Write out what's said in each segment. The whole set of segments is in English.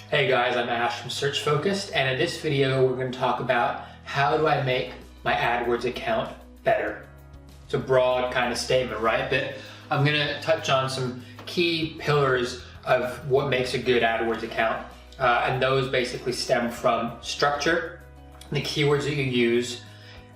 Hey guys, I'm Ash from Search Focused, and in this video we're going to talk about how do I make my AdWords account better. It's a broad kind of statement, right? But I'm going to touch on some key pillars of what makes a good AdWords account, and those basically stem from structure, the keywords that you use,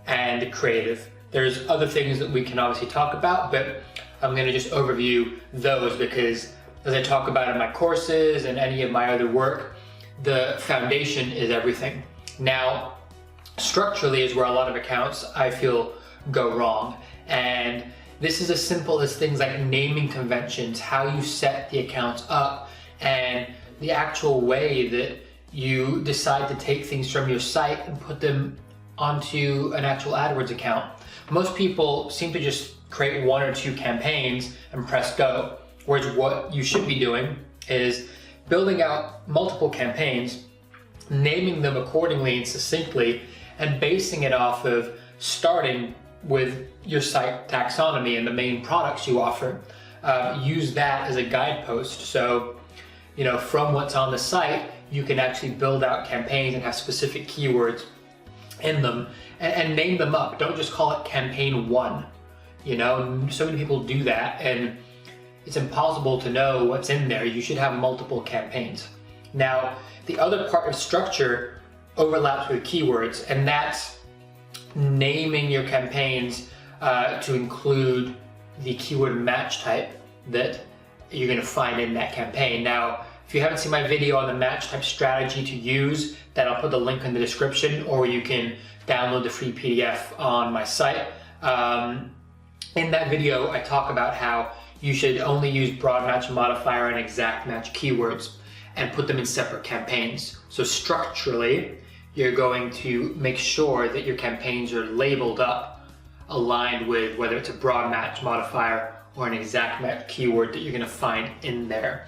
and the creative. There's other things that we can obviously talk about, but I'm going to just overview those because as I talk about in my courses and any of my other work, the foundation is everything. Now, structurally is where a lot of accounts I feel go wrong. And this is as simple as things like naming conventions, how you set the accounts up, and the actual way that you decide to take things from your site and put them onto an actual AdWords account. Most people seem to just create one or two campaigns and press go. Whereas what you should be doing is building out multiple campaigns, naming them accordingly and succinctly, and basing it off of starting with your site taxonomy and the main products you offer. Use that as a guidepost. So, from what's on the site, you can actually build out campaigns and have specific keywords in them and name them up. Don't just call it campaign 1. So many people do that, and it's impossible to know what's in there. You should have multiple campaigns. Now, the other part of structure overlaps with keywords, and that's naming your campaigns to include the keyword match type that you're going to find in that campaign. Now, if you haven't seen my video on the match type strategy to use, then I'll put the link in the description, or you can download the free PDF on my site. In that video, I talk about how you should only use broad match modifier and exact match keywords and put them in separate campaigns. So structurally, you're going to make sure that your campaigns are labeled up, aligned with whether it's a broad match modifier or an exact match keyword that you're going to find in there.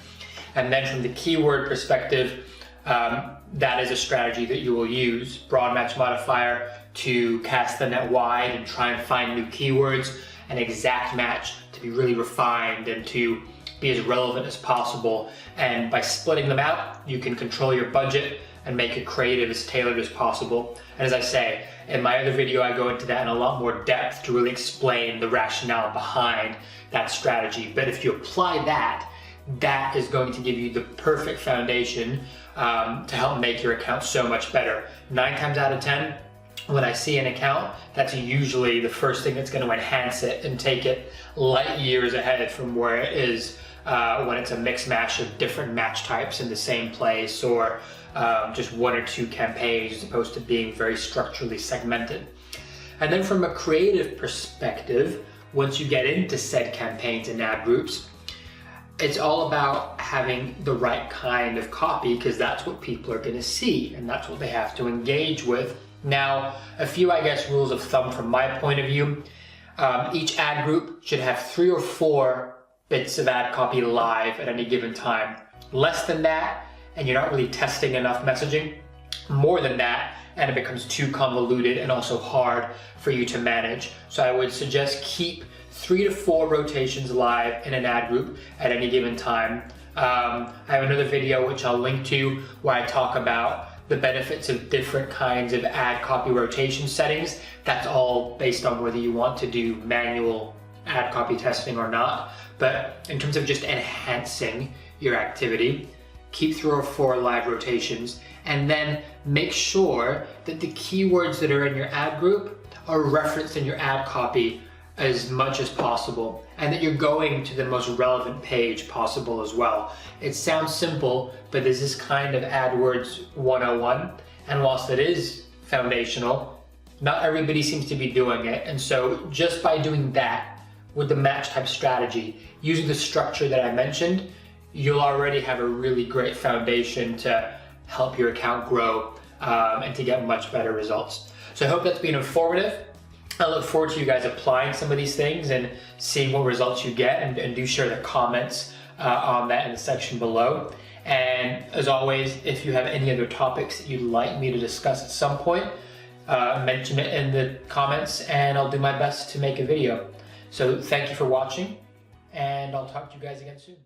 And then from the keyword perspective, that is a strategy that you will use. Broad match modifier to cast the net wide and try and find new keywords, an exact match to be really refined and to be as relevant as possible. And by splitting them out, you can control your budget and make it creative, as tailored as possible. And as I say, in my other video, I go into that in a lot more depth to really explain the rationale behind that strategy. But if you apply that, that is going to give you the perfect foundation to help make your account so much better. 9 times out of 10, when I see an account, that's usually the first thing that's going to enhance it and take it light years ahead from where it is when it's a mix mash of different match types in the same place, or just 1 or 2 campaigns as opposed to being very structurally segmented. And then from a creative perspective, once you get into said campaigns and ad groups, it's all about having the right kind of copy, because that's what people are going to see and that's what they have to engage with. Now, a few, rules of thumb from my point of view. Each ad group should have 3 or 4 bits of ad copy live at any given time. Less than that, and you're not really testing enough messaging. More than that, and it becomes too convoluted and also hard for you to manage. So I would suggest keep 3 to 4 rotations live in an ad group at any given time. I have another video which I'll link to where I talk about the benefits of different kinds of ad copy rotation settings. That's all based on whether you want to do manual ad copy testing or not. But in terms of just enhancing your activity, keep 3 or 4 live rotations, and then make sure that the keywords that are in your ad group are referenced in your ad copy as much as possible, and that you're going to the most relevant page possible as well. It sounds simple, but this is kind of AdWords 101, and whilst it is foundational, not everybody seems to be doing it. And so just by doing that with the match type strategy, using the structure that I mentioned, you'll already have a really great foundation to help your account grow and to get much better results. So I hope that's been informative. I look forward to you guys applying some of these things and seeing what results you get, and do share the comments on that in the section below. And as always, if you have any other topics that you'd like me to discuss at some point, mention it in the comments and I'll do my best to make a video. So thank you for watching, and I'll talk to you guys again soon.